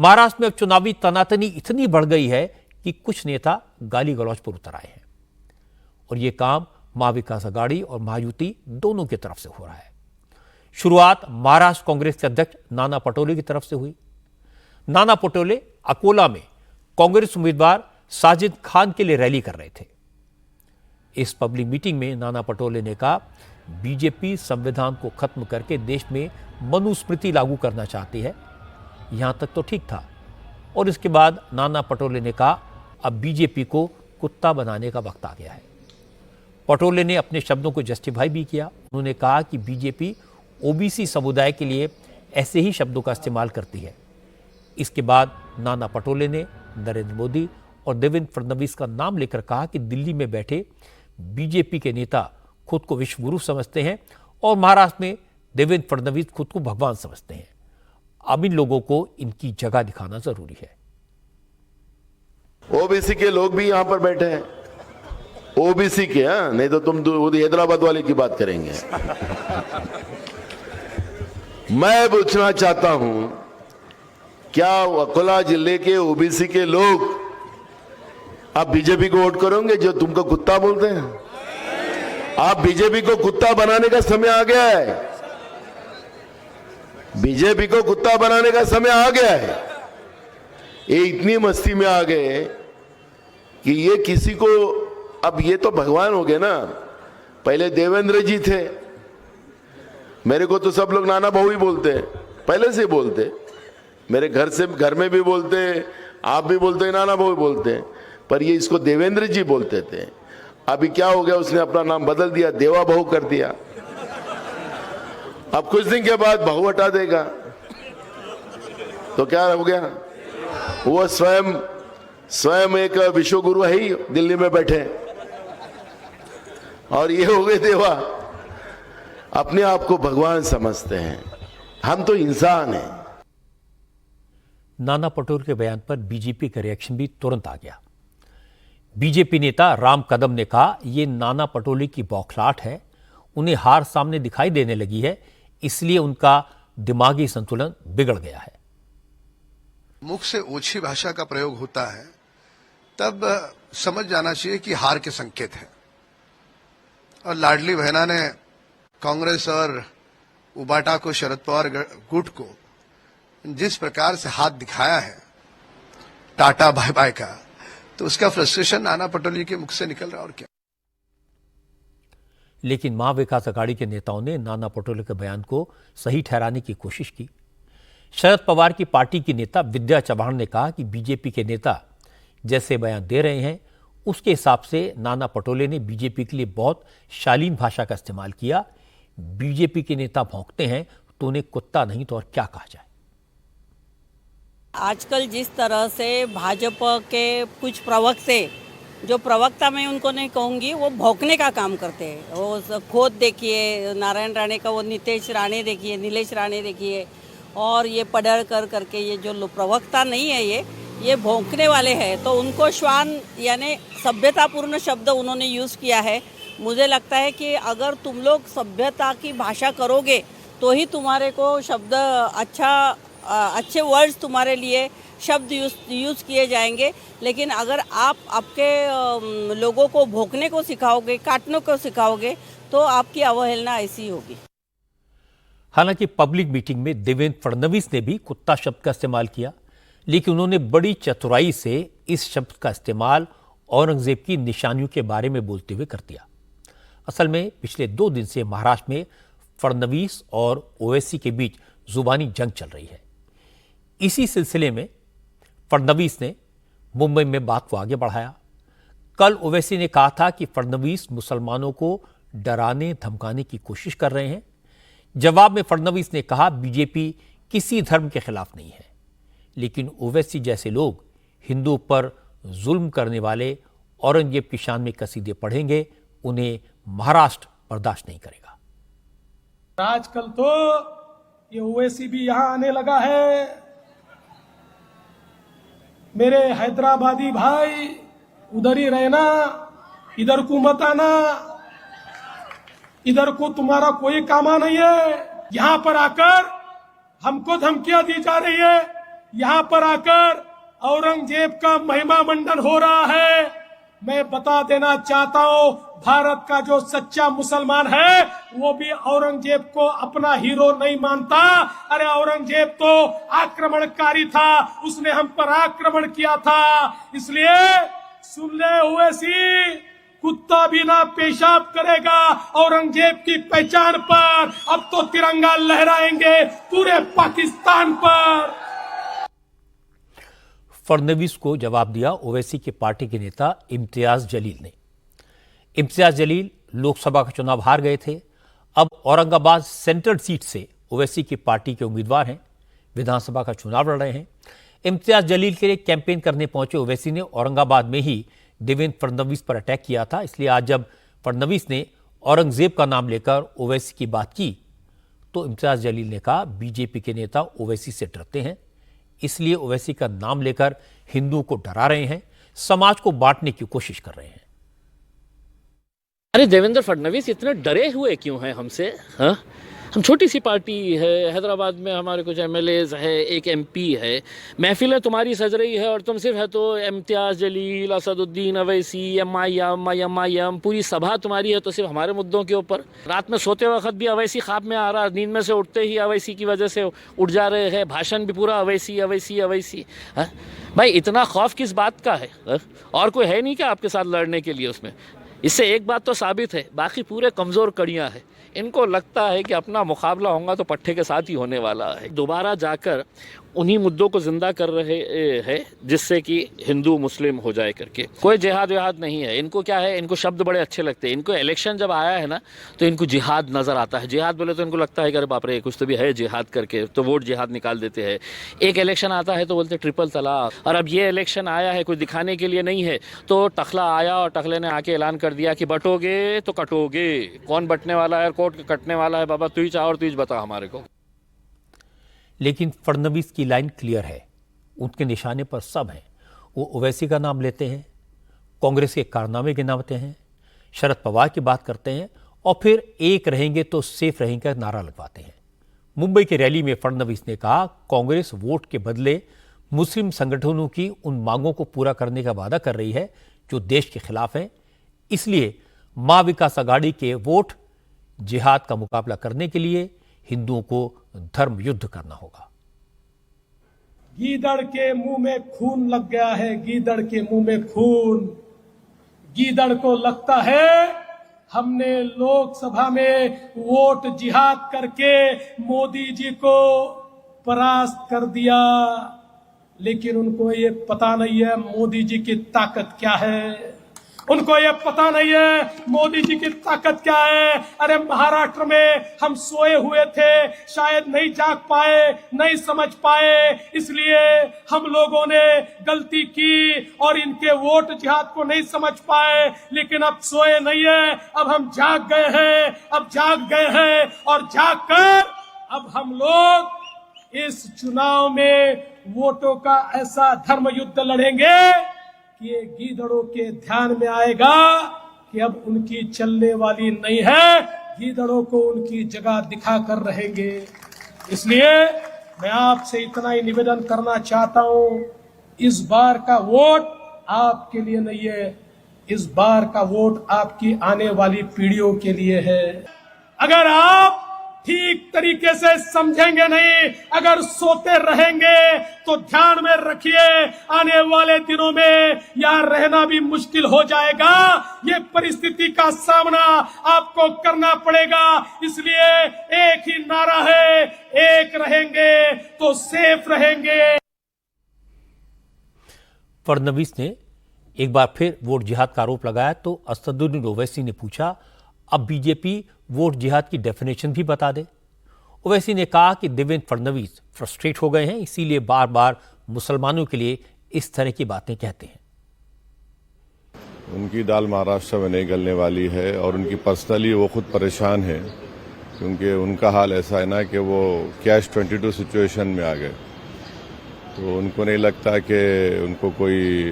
महाराष्ट्र में अब चुनावी तनातनी इतनी बढ़ गई है कि कुछ नेता गाली गलौज पर उतर आए हैं और यह काम महाविकास आघाड़ी और महायुति दोनों की तरफ से हो रहा है। शुरुआत महाराष्ट्र कांग्रेस के अध्यक्ष नाना पटोले की तरफ से हुई। नाना पटोले अकोला में कांग्रेस उम्मीदवार साजिद खान के लिए रैली कर रहे थे। इस पब्लिक मीटिंग में नाना पटोले ने कहा, बीजेपी संविधान को खत्म करके देश में मनुस्मृति लागू करना चाहती है। यहां तक तो ठीक था और इसके बाद नाना पटोले ने कहा, अब बीजेपी को कुत्ता बनाने का वक्त आ गया है। पटोले ने अपने शब्दों को जस्टिफाई भी किया। उन्होंने कहा कि बीजेपी ओबीसी समुदाय के लिए ऐसे ही शब्दों का इस्तेमाल करती है। इसके बाद नाना पटोले ने नरेंद्र मोदी और देवेंद्र फडणवीस का नाम लेकर कहा कि दिल्ली में बैठे बीजेपी के नेता खुद को विश्व गुरु समझते हैं और महाराष्ट्र में देवेंद्र फडणवीस खुद को भगवान समझते हैं। अब इन लोगों को इनकी जगह दिखाना जरूरी है। ओबीसी के लोग भी यहां पर बैठे हैं, ओबीसी के, नहीं तो तुम हैदराबाद वाले की बात करेंगे। मैं पूछना चाहता हूं, क्या अकोला जिले के ओबीसी के लोग आप बीजेपी को वोट करोगे जो तुमको कुत्ता बोलते हैं? आप बीजेपी को कुत्ता बनाने का समय आ गया है। बीजेपी को कुत्ता बनाने का समय आ गया है। ये इतनी मस्ती में आ गए कि ये किसी को, अब ये तो भगवान हो गए ना। पहले देवेंद्र जी थे, मेरे को तो सब लोग नाना बहु ही बोलते हैं, पहले से बोलते, मेरे घर में भी बोलते, आप भी बोलते, नाना बहु बोलते हैं, पर ये इसको देवेंद्र जी बोलते थे। अभी क्या हो गया, उसने अपना नाम बदल दिया, देवा बहु कर दिया। अब कुछ दिन के बाद बहु हटा देगा तो क्या हो गया, वो स्वयं एक विश्व गुरु है ही, दिल्ली में बैठे, और ये हो गए देवा। अपने आप को भगवान समझते हैं, हम तो इंसान हैं। नाना पटोले के बयान पर बीजेपी का रिएक्शन भी तुरंत आ गया। बीजेपी नेता राम कदम ने कहा, यह नाना पटोले की बौखलाहट है, उन्हें हार सामने दिखाई देने लगी है, इसलिए उनका दिमागी संतुलन बिगड़ गया है। मुख से ओछी भाषा का प्रयोग होता है तब समझ जाना चाहिए कि हार के संकेत है। और लाडली बहना ने कांग्रेस और उबाटा को, शरद पवार गुट को जिस प्रकार से हाथ दिखाया है टाटा बाय बाय का, तो उसका फ्रस्ट्रेशन नाना पटोले के मुख से निकल रहा, और क्या। लेकिन महाविकास आघाड़ी के नेताओं ने नाना पटोले के बयान को सही ठहराने की कोशिश की। शरद पवार की पार्टी की नेता विद्या चव्हाण ने कहा कि बीजेपी के नेता जैसे बयान दे रहे हैं उसके हिसाब से नाना पटोले ने बीजेपी के लिए बहुत शालीन भाषा का इस्तेमाल किया। बीजेपी के नेता भौंकते हैं तो उन्हें कुत्ता नहीं तो और क्या कहा जाए। आजकल जिस तरह से भाजपा के कुछ प्रवक्ता, जो प्रवक्ता मैं उनको नहीं कहूँगी, वो भौंकने का काम करते हैं। वो खोद देखिए, नारायण राणे का वो नीलेश राणे देखिए, और ये पडळकर करके ये जो प्रवक्ता नहीं है, ये भौंकने वाले हैं। तो उनको श्वान यानी सभ्यतापूर्ण शब्द उन्होंने यूज़ किया है। मुझे लगता है कि अगर तुम लोग सभ्यता की भाषा करोगे तो ही तुम्हारे को शब्द अच्छे वर्ड्स तुम्हारे लिए शब्द यूज़ किए जाएंगे। लेकिन अगर आप आपके लोगों को भौंकने को सिखाओगे, काटने को सिखाओगे, तो आपकी अवहेलना ऐसी होगी। हालांकि पब्लिक मीटिंग में देवेंद्र फडणवीस ने भी कुत्ता शब्द का इस्तेमाल किया, लेकिन उन्होंने बड़ी चतुराई से इस शब्द का इस्तेमाल औरंगजेब की निशानियों के बारे में बोलते हुए कर दिया। असल में पिछले 2 दिन से महाराष्ट्र में फडणवीस और ओवैसी के बीच जुबानी जंग चल रही है। इसी सिलसिले में फडणवीस ने मुंबई में बात को आगे बढ़ाया। कल ओवैसी ने कहा था कि फडणवीस मुसलमानों को डराने धमकाने की कोशिश कर रहे हैं। जवाब में फडणवीस ने कहा, बीजेपी किसी धर्म के खिलाफ नहीं है, लेकिन ओवैसी जैसे लोग हिंदुओं पर जुल्म करने वाले औरंगजेब की शान में कसीदे पढ़ेंगे, उन्हें महाराष्ट्र बर्दाश्त नहीं करेगा। आजकल तो ये ओवैसी भी यहां आने लगा है। मेरे हैदराबादी भाई, उधर ही रहना, इधर को मत आना, इधर को तुम्हारा कोई कामा नहीं है। यहां पर आकर हमको धमकियां दी जा रही है यहाँ पर आकर औरंगजेब का महिमा मंडन हो रहा है। मैं बता देना चाहता हूँ, भारत का जो सच्चा मुसलमान है वो भी औरंगजेब को अपना हीरो नहीं मानता। अरे औरंगजेब तो आक्रमणकारी था, उसने हम पर आक्रमण किया था। इसलिए सुन ले ओवैसी, कुत्ता भी ना पेशाब करेगा औरंगजेब की पहचान पर। अब तो तिरंगा लहराएंगे पूरे पाकिस्तान पर। फडणवीस को जवाब दिया ओवैसी के पार्टी के नेता इम्तियाज जलील ने। इम्तियाज जलील लोकसभा का चुनाव हार गए थे। अब औरंगाबाद सेंट्रल सीट से ओवैसी की पार्टी के उम्मीदवार हैं, विधानसभा का चुनाव लड़ रहे हैं। इम्तियाज जलील के लिए कैंपेन करने पहुंचे ओवैसी ने औरंगाबाद में ही देवेंद्र फडणवीस पर अटैक किया था। इसलिए आज जब फडणवीस ने औरंगजेब का नाम लेकर ओवैसी की बात की तो इम्तियाज जलील ने कहा, बीजेपी के नेता ओवैसी से डरते हैं, इसलिए ओवैसी का नाम लेकर हिंदुओं को डरा रहे हैं, समाज को बांटने की कोशिश कर रहे हैं। अरे देवेंद्र फडणवीस इतने डरे हुए क्यों हैं हमसे? हाँ, हम छोटी सी पार्टी है, हैदराबाद में हमारे कुछ एमएलएज है, एक एमपी है, महफिलें तुम्हारी सज रही है और तुम सिर्फ है तो इम्तियाज जलील, असदुद्दीन ओवैसी, एमआईएम, पूरी सभा तुम्हारी है तो सिर्फ हमारे मुद्दों के ऊपर। रात में सोते वक्त भी अवैसी ख्वाब में आ रहा, नींद में से उठते ही अवैसी की वजह से उठ जा रहे हैं, भाषण भी पूरा अवैसी अवैसी अवैसी। भाई इतना खौफ किस बात का है? और कोई है नहीं क्या आपके साथ लड़ने के लिए उसमें? इससे एक बात तो साबित है, बाकी पूरे कमज़ोर कड़ियाँ हैं। इनको लगता है कि अपना मुकाबला होगा तो पट्टे के साथ ही होने वाला है। दोबारा जाकर उन्हीं मुद्दों को जिंदा कर रहे हैं जिससे कि हिंदू मुस्लिम हो जाए करके। कोई जिहाद विहाद नहीं है। इनको क्या है, इनको शब्द बड़े अच्छे लगते हैं। इनको इलेक्शन जब आया है ना तो इनको जिहाद नज़र आता है। जिहाद बोले तो इनको लगता है कि अरे बाप रे कुछ तो भी है जिहाद करके, तो वोट जिहाद निकाल देते हैं। एक इलेक्शन आता है तो बोलते ट्रिपल तलाक, और अब ये इलेक्शन आया है कुछ दिखाने के लिए नहीं है तो टखला आया और टखले ने आके ऐलान कर दिया कि बटोगे तो कटोगे। कौन बटने वाला है, कोर्ट कटने वाला है, बाबा तू ही चाह और तू ही बता हमारे को। लेकिन फडणवीस की लाइन क्लियर है, उनके निशाने पर सब हैं। वो ओवैसी का नाम लेते हैं, कांग्रेस के कारनामे गिनाते हैं, शरद पवार की बात करते हैं और फिर एक रहेंगे तो सेफ रहेंगे का नारा लगवाते हैं। मुंबई की रैली में फडणवीस ने कहा, कांग्रेस वोट के बदले मुस्लिम संगठनों की उन मांगों को पूरा करने का वादा कर रही है जो देश के खिलाफ है। इसलिए मां विकास आघाड़ी के वोट जिहाद का मुकाबला करने के लिए हिंदुओं को धर्म युद्ध करना होगा। गीदड़ के मुंह में खून लग गया है, गीदड़ के मुंह में खून। गीदड़ को लगता है हमने लोकसभा में वोट जिहाद करके मोदी जी को परास्त कर दिया, लेकिन उनको ये पता नहीं है मोदी जी की ताकत क्या है। उनको ये पता नहीं है मोदी जी की ताकत क्या है। अरे महाराष्ट्र में हम सोए हुए थे, शायद नहीं जाग पाए, नहीं समझ पाए, इसलिए हम लोगों ने गलती की और इनके वोट जिहाद को नहीं समझ पाए। लेकिन अब सोए नहीं है, अब हम जाग गए हैं, अब जाग गए हैं और जाग कर अब हम लोग इस चुनाव में वोटों का ऐसा धर्म युद्ध लड़ेंगे ये गीदड़ों के ध्यान में आएगा कि अब उनकी चलने वाली नहीं है, गीदड़ों को उनकी जगह दिखा कर रहेंगे। इसलिए मैं आपसे इतना ही निवेदन करना चाहता हूं, इस बार का वोट आपके लिए नहीं है, इस बार का वोट आपकी आने वाली पीढ़ियों के लिए है। अगर आप ठीक तरीके से समझेंगे नहीं, अगर सोते रहेंगे तो ध्यान में रखिए आने वाले दिनों में यहाँ रहना भी मुश्किल हो जाएगा। ये परिस्थिति का सामना आपको करना पड़ेगा। इसलिए एक ही नारा है, एक रहेंगे तो सेफ रहेंगे। फडणवीस ने एक बार फिर वोट जिहाद का आरोप लगाया तो असदुद्दीन ओवैसी ने पूछा, अब बीजेपी वोट जिहाद की डेफिनेशन भी बता दे। ओवैसी ने कहा कि देवेंद्र फडणवीस फ्रस्ट्रेट हो गए हैं, इसीलिए बार बार मुसलमानों के लिए इस तरह की बातें कहते हैं। उनकी दाल महाराष्ट्र में नहीं गलने वाली है और उनकी पर्सनली वो खुद परेशान है, क्योंकि उनका हाल ऐसा है ना कि वो कैश 22 सिचुएशन में आ गए। तो उनको नहीं लगता कि उनको कोई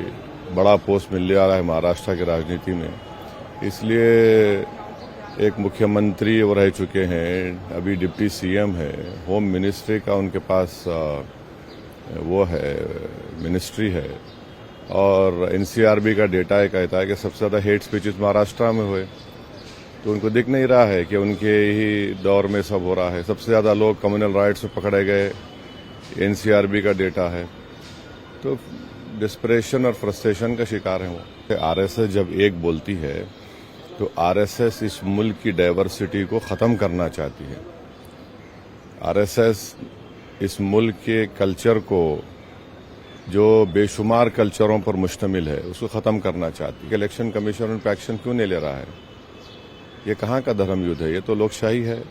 बड़ा पोस्ट मिलने वाला है महाराष्ट्र की राजनीति में। इसलिए एक मुख्यमंत्री वो रह चुके हैं, अभी डिप्टी सीएम है, होम मिनिस्ट्री का उनके पास वो है मिनिस्ट्री है, और एनसीआरबी का डेटा कहता है कि सबसे ज़्यादा हेट स्पीचेस महाराष्ट्र में हुए। तो उनको दिख नहीं रहा है कि उनके ही दौर में सब हो रहा है। सबसे ज़्यादा लोग कम्युनल राइट्स में पकड़े गए, एनसीआरबी का डेटा है। तो डिस्परेशन और फ्रस्ट्रेशन का शिकार है वो। आरएसएस जब एक बोलती है तो आरएसएस इस मुल्क की डाइवर्सिटी को ख़त्म करना चाहती है। आरएसएस इस मुल्क के कल्चर को, जो बेशुमार कल्चरों पर मुश्तमिल है, उसको ख़त्म करना चाहती है। इलेक्शन कमीशन उन पर एक्शन क्यों नहीं ले रहा है? ये कहाँ का धर्म युद्ध है? ये तो लोकशाही है,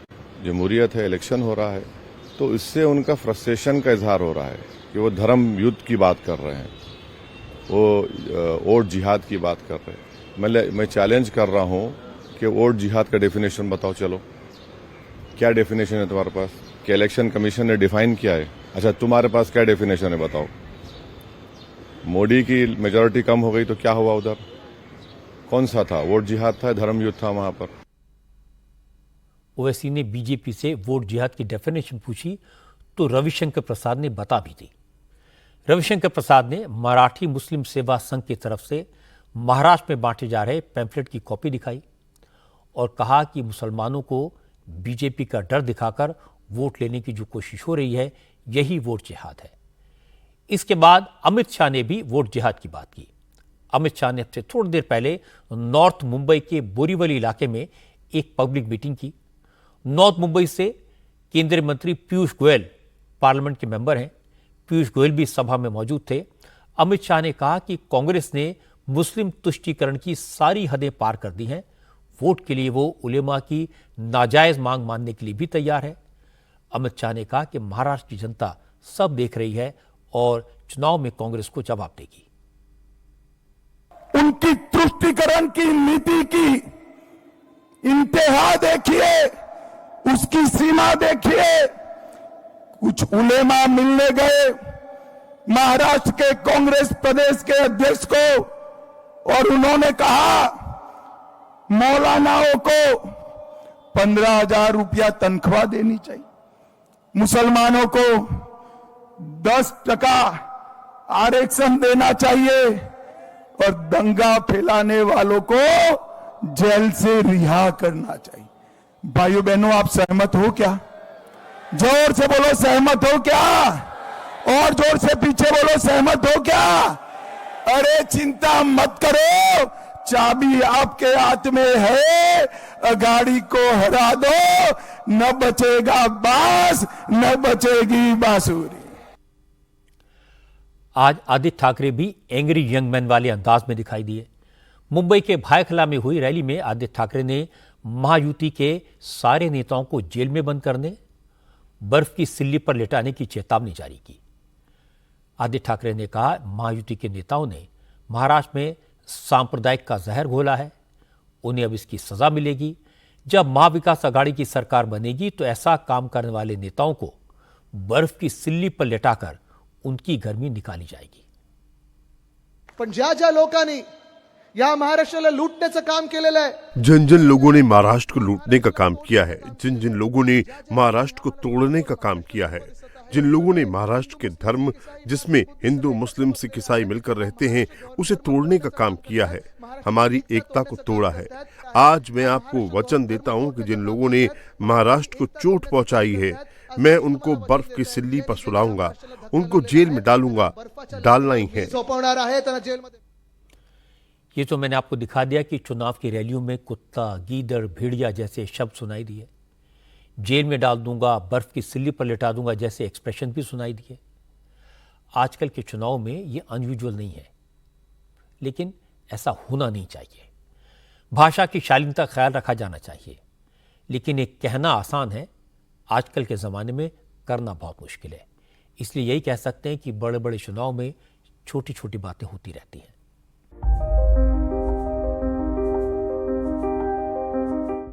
जमहूरियत है, इलेक्शन हो रहा है। तो इससे उनका फ्रस्ट्रेशन का इजहार हो रहा है कि वो धर्म युद्ध की बात कर रहे हैं, वो वोट जिहाद की बात कर रहे हैं। मैं चैलेंज कर रहा हूं कि वोट जिहाद का डेफिनेशन बताओ। चलो, क्या डेफिनेशन है तुम्हारे पास? कि इलेक्शन कमीशन ने डिफाइन किया है? अच्छा, तुम्हारे पास क्या डेफिनेशन है बताओ। मोदी की मेजॉरिटी कम हो गई तो क्या हुआ? उधर कौन सा था? वोट जिहाद था, धर्म युद्ध था वहां पर। ओवैसी ने बीजेपी से वोट जिहाद की डेफिनेशन पूछी तो रविशंकर प्रसाद ने बता भी दी। रविशंकर प्रसाद ने मराठी मुस्लिम सेवा संघ की तरफ से महाराष्ट्र में बांटे जा रहे पैम्फलेट की कॉपी दिखाई और कहा कि मुसलमानों को बीजेपी का डर दिखाकर वोट लेने की जो कोशिश हो रही है, यही वोट जिहाद है। इसके बाद अमित शाह ने भी वोट जिहाद की बात की। अमित शाह ने से थोड़ी देर पहले नॉर्थ मुंबई के बोरीवली इलाके में एक पब्लिक मीटिंग की। नॉर्थ मुंबई से केंद्रीय मंत्री पीयूष गोयल पार्लियामेंट के मेंबर हैं। पीयूष गोयल भी सभा में मौजूद थे। अमित शाह ने कहा कि कांग्रेस ने मुस्लिम तुष्टीकरण की सारी हदें पार कर दी हैं। वोट के लिए वो उलेमा की नाजायज मांग मानने के लिए भी तैयार है। अमित शाह ने कहा कि महाराष्ट्र की जनता सब देख रही है और चुनाव में कांग्रेस को जवाब देगी। उनकी तुष्टीकरण की नीति की इंतहा देखिए, उसकी सीमा देखिए। कुछ उलेमा मिलने गए महाराष्ट्र के कांग्रेस प्रदेश के अध्यक्ष को और उन्होंने कहा मौलानाओं को 15,000 रुपया तनख्वाह देनी चाहिए, मुसलमानों को 10% आरक्षण देना चाहिए और दंगा फैलाने वालों को जेल से रिहा करना चाहिए। भाइयों बहनों, आप सहमत हो क्या? जोर से बोलो, सहमत हो क्या? और जोर से पीछे बोलो, सहमत हो क्या? अरे चिंता मत करो, चाबी आपके हाथ में है। गाड़ी को हरा दो, न बचेगा बांस, न बचेगी बांसुरी। आज आदित्य ठाकरे भी एंग्री यंग मैन वाले अंदाज में दिखाई दिए। मुंबई के भायखला में हुई रैली में आदित्य ठाकरे ने महायुति के सारे नेताओं को जेल में बंद करने, बर्फ की सिल्ली पर लिटाने की चेतावनी जारी की। आदित्य ठाकरे ने कहा, महायुति के नेताओं ने महाराष्ट्र में सांप्रदायिक का जहर घोला है, उन्हें अब इसकी सजा मिलेगी। जब महाविकास आघाड़ी की सरकार बनेगी तो ऐसा काम करने वाले नेताओं को बर्फ की सिल्ली पर लिटाकर उनकी गर्मी निकाली जाएगी। पण ज्या ज्या लोकांनी या महाराष्ट्राला लूटण्याचं काम केलेलं आहे, जिन जिन लोगों ने महाराष्ट्र को लूटने का काम किया है, जिन जिन लोगों ने महाराष्ट्र को तोड़ने का काम किया है, जिन लोगों ने महाराष्ट्र के धर्म, जिसमें हिंदू मुस्लिम सिख ईसाई मिलकर रहते हैं, उसे तोड़ने का काम किया है, हमारी एकता को तोड़ा है। आज मैं आपको वचन देता हूं कि जिन लोगों ने महाराष्ट्र को चोट पहुंचाई है, मैं उनको बर्फ की सिल्ली पर सुलाऊंगा, उनको जेल में डालूंगा, डालना ही है। झोपवणार आहे त्यांना जेलमध्ये। ये तो मैंने आपको दिखा दिया कि चुनाव की रैलियों में कुत्ता, गीदड़, भेड़िया जैसे शब्द सुनाई दिए। जेल में डाल दूंगा, बर्फ की सिल्ली पर लिटा दूंगा जैसे एक्सप्रेशन भी सुनाई दिए। आजकल के चुनाव में ये अनयूजुअल नहीं है, लेकिन ऐसा होना नहीं चाहिए। भाषा की शालीनता का ख्याल रखा जाना चाहिए, लेकिन एक कहना आसान है, आजकल के ज़माने में करना बहुत मुश्किल है। इसलिए यही कह सकते हैं कि बड़े बड़े चुनाव में छोटी छोटी बातें होती रहती हैं।